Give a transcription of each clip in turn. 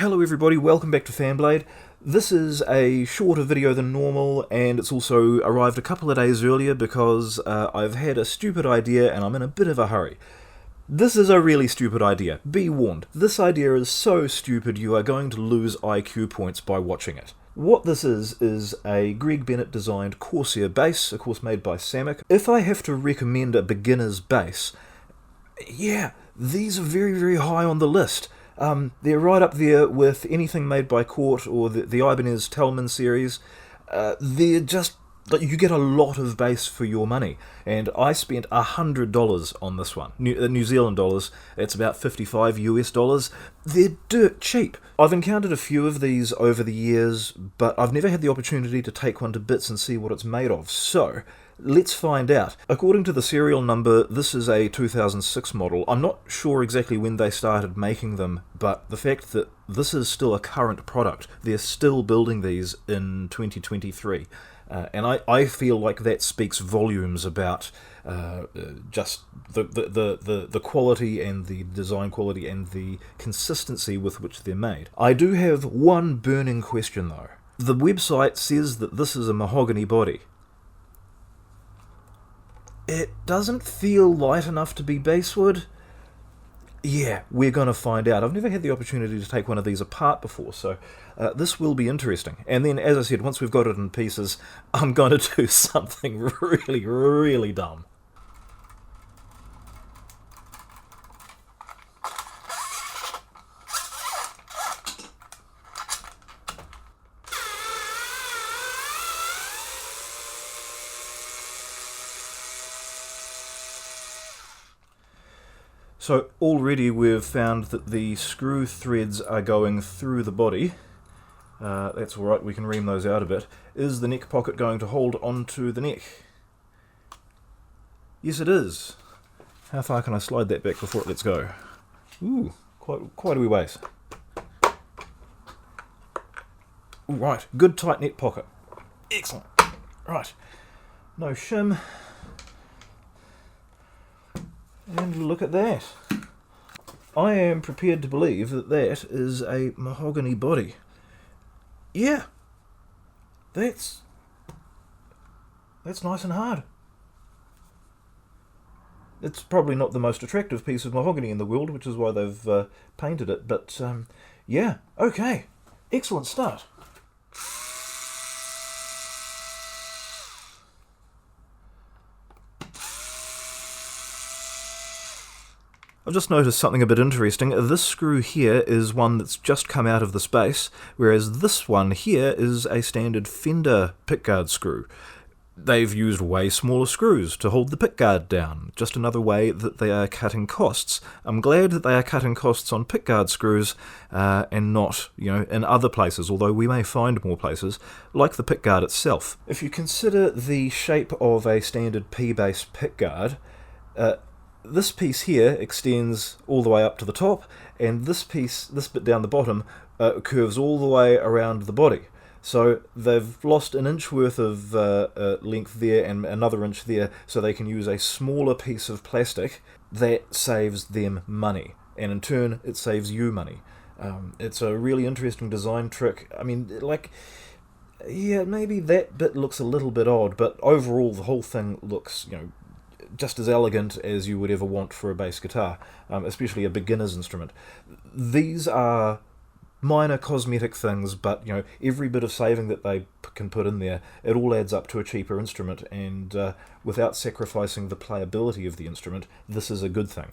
Hello everybody, welcome back to Fanblade. This is a shorter video than normal, and it's also arrived a couple of days earlier because I've had a stupid idea and I'm in a bit of a hurry. This is a really stupid idea. Be warned, this idea is so stupid you are going to lose IQ points by watching it. What this is a Greg Bennett designed Corsair Bass, of course made by Samick. If I have to recommend a beginner's bass, yeah, these are very, very high on the list. They're right up there with anything made by Court or the Ibanez Tellman series. They're just, you get a lot of bass for your money. And I spent $100 on this one. New Zealand dollars, it's about 55 US dollars. They're dirt cheap. I've encountered a few of these over the years, but I've never had the opportunity to take one to bits and see what it's made of. So, let's find out. According to the serial number, this is a 2006 model. I'm not sure exactly when they started making them, but the fact that this is still a current product, they're still building these in 2023. And I feel like that speaks volumes about just the quality and the design quality and the consistency with which they're made. I do have one burning question though. The website says that this is a mahogany body. It doesn't feel light enough to be basswood. Yeah, we're going to find out. I've never had the opportunity to take one of these apart before, so this will be interesting. And then, as I said, once we've got it in pieces, I'm going to do something really, really dumb. So already we've found that the screw threads are going through the body. That's alright, we can ream those out a bit. Is the neck pocket going to hold onto the neck? Yes it is. How far can I slide that back before it lets go? Ooh, quite a wee ways. Ooh, right, good tight neck pocket. Excellent. Right, no shim. And look at that. I am prepared to believe that that is a mahogany body. Yeah. That's nice and hard. It's probably not the most attractive piece of mahogany in the world, which is why they've painted it, but yeah, okay. Excellent start. I've just noticed something a bit interesting. This screw here is one that's just come out of the space, whereas this one here is a standard Fender pickguard screw. They've used way smaller screws to hold the pickguard down. Just another way that they are cutting costs. I'm glad that they are cutting costs on pickguard screws and not, in other places, although we may find more places, like the pickguard itself. If you consider the shape of a standard P-bass pickguard, this piece here extends all the way up to the top, and this bit down the bottom, curves all the way around the body. So they've lost an inch worth of length there and another inch there, so they can use a smaller piece of plastic. That saves them money, and in turn it saves you money. It's a really interesting design trick. I mean, yeah, maybe that bit looks a little bit odd, but overall the whole thing looks, just as elegant as you would ever want for a bass guitar, especially a beginner's instrument. These are minor cosmetic things, but every bit of saving that they can put in there, it all adds up to a cheaper instrument, and without sacrificing the playability of the instrument, this is a good thing.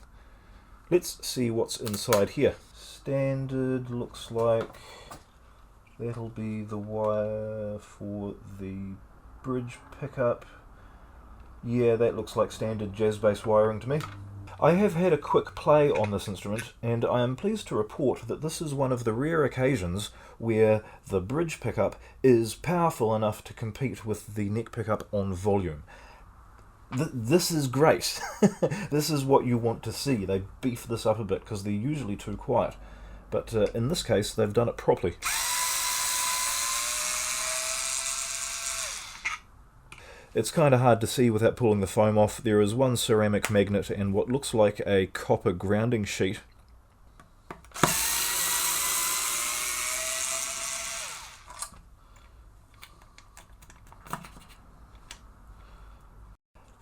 Let's see what's inside here. Standard looks like that'll be the wire for the bridge pickup. Yeah, that looks like standard jazz bass wiring to me. I have had a quick play on this instrument, and I am pleased to report that this is one of the rare occasions where the bridge pickup is powerful enough to compete with the neck pickup on volume. This is great. This is what you want to see. They beef this up a bit because they're usually too quiet. But in this case, they've done it properly. It's kind of hard to see without pulling the foam off. There is one ceramic magnet and what looks like a copper grounding sheet.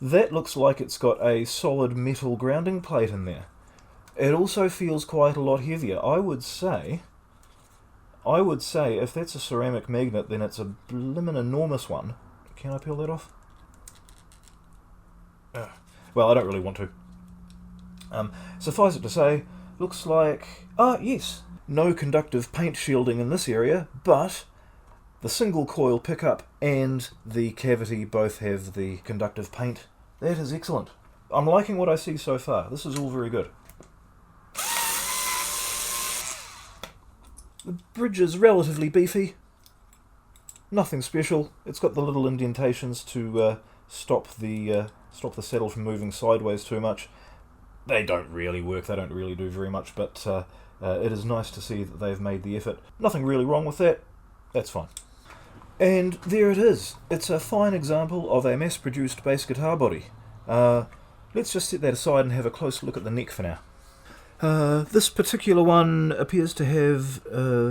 That looks like it's got a solid metal grounding plate in there. It also feels quite a lot heavier. I would say if that's a ceramic magnet, then it's a blimmin' enormous one. Can I peel that off? Well, I don't really want to. Suffice it to say, looks like... yes, no conductive paint shielding in this area, but the single coil pickup and the cavity both have the conductive paint. That is excellent. I'm liking what I see so far. This is all very good. The bridge is relatively beefy. Nothing special. It's got the little indentations to stop the saddle from moving sideways too much. They don't really work. They don't really do very much, but it is nice to see that they've made the effort. Nothing really wrong with that. That's fine. And there it is. It's a fine example of a mass-produced bass guitar body. Let's just set that aside and have a close look at the neck for now. This particular one appears to have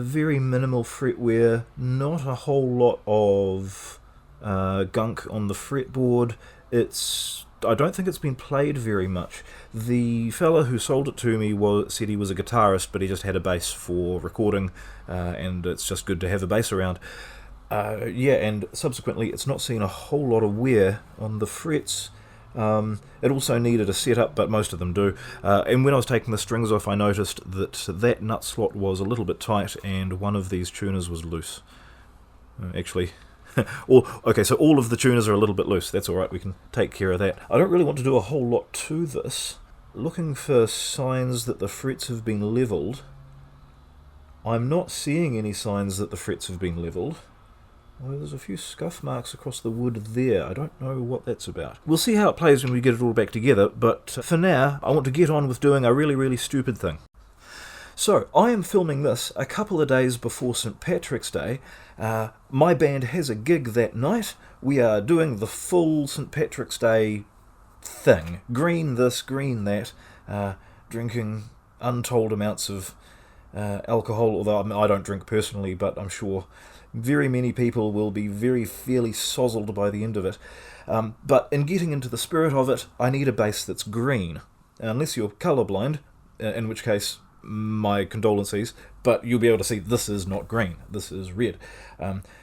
very minimal fretwear, not a whole lot of gunk on the fretboard. I don't think it's been played very much. The fella who sold it to me said he was a guitarist, but he just had a bass for recording, and it's just good to have a bass around. And subsequently it's not seen a whole lot of wear on the frets. It also needed a setup, but most of them do. And when I was taking the strings off, I noticed that nut slot was a little bit tight, and one of these tuners was loose. Actually, so all of the tuners are a little bit loose. That's alright, we can take care of that. I don't really want to do a whole lot to this. Looking for signs that the frets have been levelled. I'm not seeing any signs that the frets have been levelled. Well, there's a few scuff marks across the wood there. I don't know what that's about. We'll see how it plays when we get it all back together, but for now, I want to get on with doing a really, really stupid thing. So, I am filming this a couple of days before St. Patrick's Day. My band has a gig that night. We are doing the full St. Patrick's Day thing. Green this, green that. Drinking untold amounts of alcohol, although I don't drink personally, but I'm sure very many people will be fairly sozzled by the end of it. But in getting into the spirit of it, I need a bass that's green. Unless you're colourblind, in which case, my condolences, but you'll be able to see this is not green, this is red.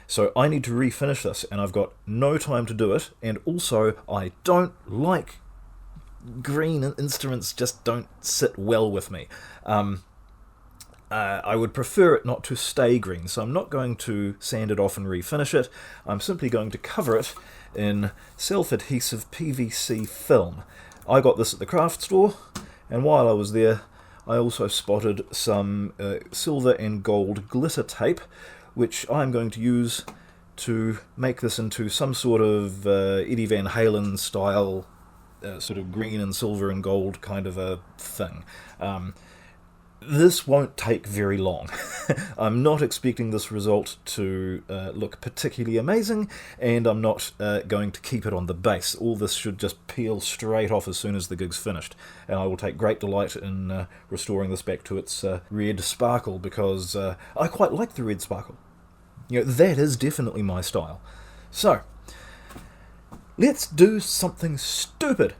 So I need to refinish this, and I've got no time to do it, and also I don't like green instruments, just don't sit well with me. I would prefer it not to stay green, so I'm not going to sand it off and refinish it. I'm simply going to cover it in self-adhesive PVC film. I got this at the craft store, and while I was there, I also spotted some silver and gold glitter tape, which I'm going to use to make this into some sort of Eddie Van Halen style, sort of green and silver and gold kind of a thing. This won't take very long. I'm not expecting this result to look particularly amazing, and I'm not going to keep it on the bass. All this should just peel straight off as soon as the gig's finished, and I will take great delight in restoring this back to its red sparkle, because I quite like the red sparkle. You know, that is definitely my style. So, let's do something stupid.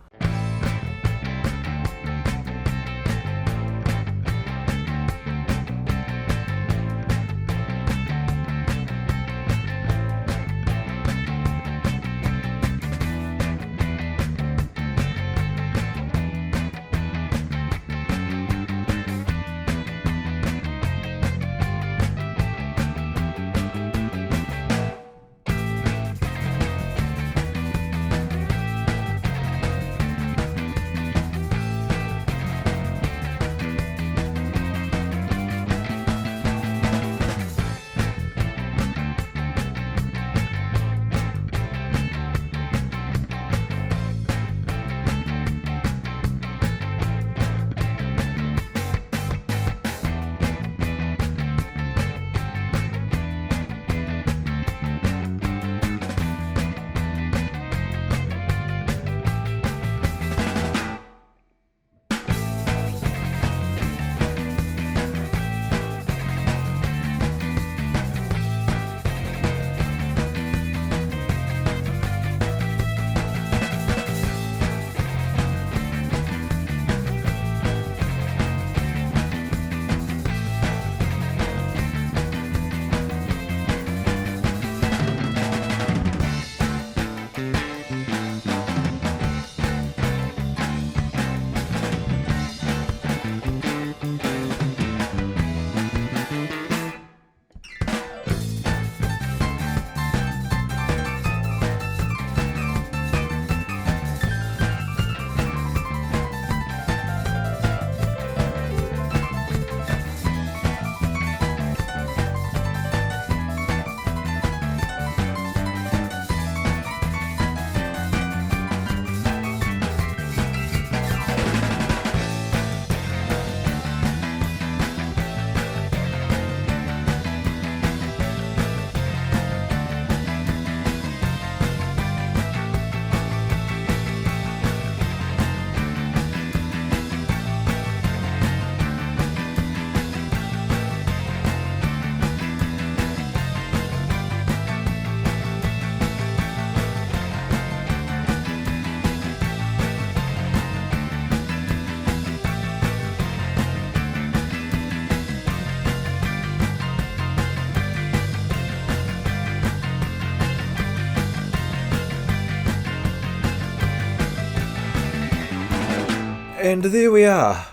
And there we are.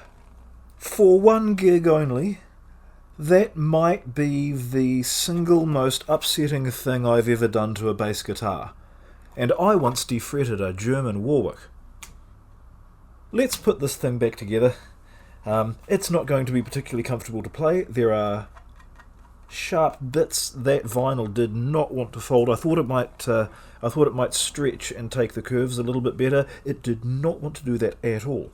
For 1 gig only, that might be the single most upsetting thing I've ever done to a bass guitar. And I once defretted a German Warwick. Let's put this thing back together. It's not going to be particularly comfortable to play. There are sharp bits. That vinyl did not want to fold. I thought it might stretch and take the curves a little bit better. It did not want to do that at all.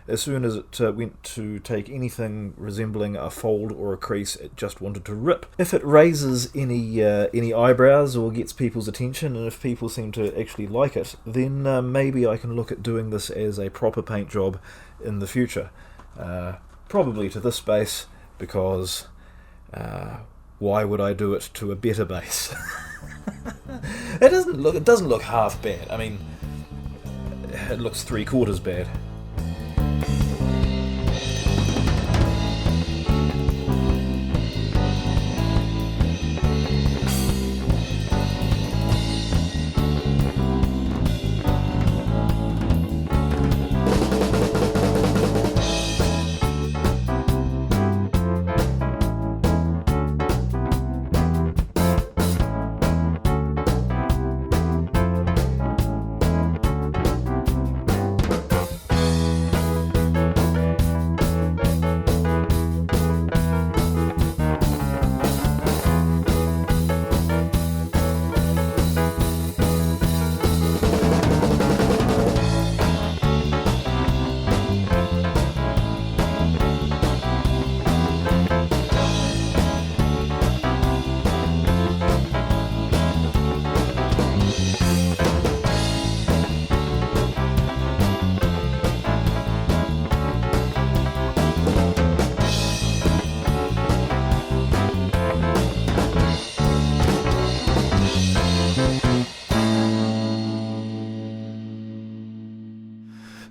As soon as it went to take anything resembling a fold or a crease, it just wanted to rip. If it raises any eyebrows or gets people's attention, and if people seem to actually like it, then maybe I can look at doing this as a proper paint job in the future. Probably to this bass, because why would I do it to a better bass? It doesn't look half bad. I mean, it looks 3/4 bad.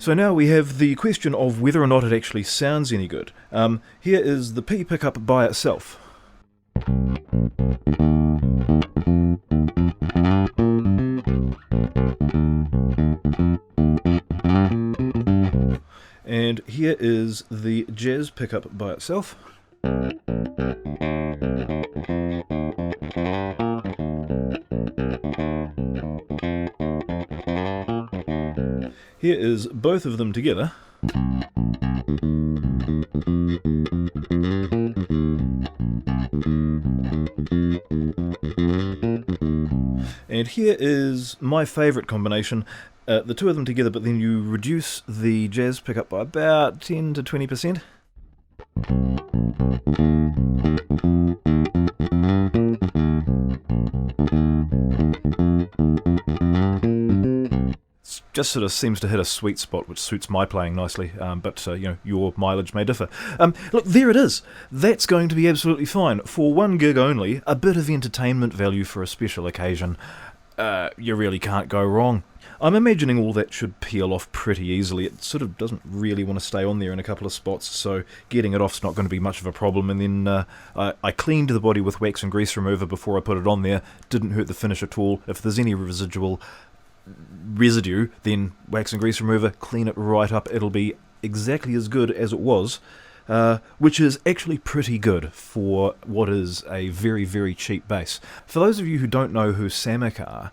So now we have the question of whether or not it actually sounds any good. Here is the P pickup by itself. And here is the jazz pickup by itself. Here is both of them together. And here is my favourite combination, the two of them together, but then you reduce the jazz pickup by about 10 to 20%. Just sort of seems to hit a sweet spot, which suits my playing nicely, but you know, your mileage may differ. Look, there it is. That's going to be absolutely fine. For 1 gig only, a bit of entertainment value for a special occasion. You really can't go wrong. I'm imagining all that should peel off pretty easily. It sort of doesn't really want to stay on there in a couple of spots, so getting it off's not going to be much of a problem. And then I cleaned the body with wax and grease remover before I put it on there. Didn't hurt the finish at all. If there's any residue, then wax and grease remover, clean it right up. It'll be exactly as good as it was, which is actually pretty good for what is a very, very cheap bass. For those of you who don't know who Samick are,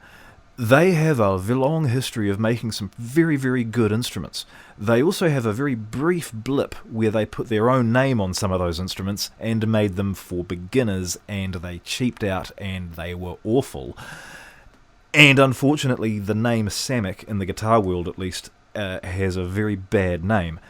they have a long history of making some very, very good instruments. They also have a very brief blip where they put their own name on some of those instruments and made them for beginners, and they cheaped out and they were awful. And unfortunately, the name Samick, in the guitar world at least, has a very bad name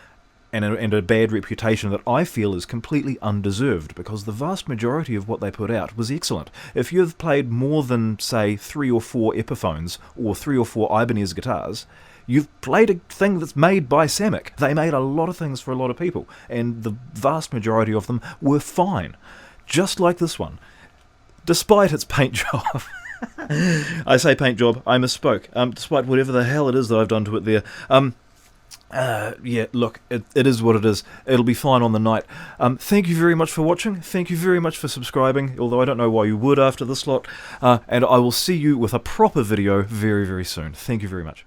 and a bad reputation that I feel is completely undeserved, because the vast majority of what they put out was excellent. If you've played more than, say, 3 or 4 Epiphones or 3 or 4 Ibanez guitars, you've played a thing that's made by Samick. They made a lot of things for a lot of people, and the vast majority of them were fine. Just like this one, despite its paint job. I say paint job, I misspoke, despite whatever the hell it is that I've done to it there. Yeah, look, it is what it is. It'll be fine on the night. Thank you very much for watching. Thank you very much for subscribing, although I don't know why you would after this lot. And I will see you with a proper video very, very soon. Thank you very much.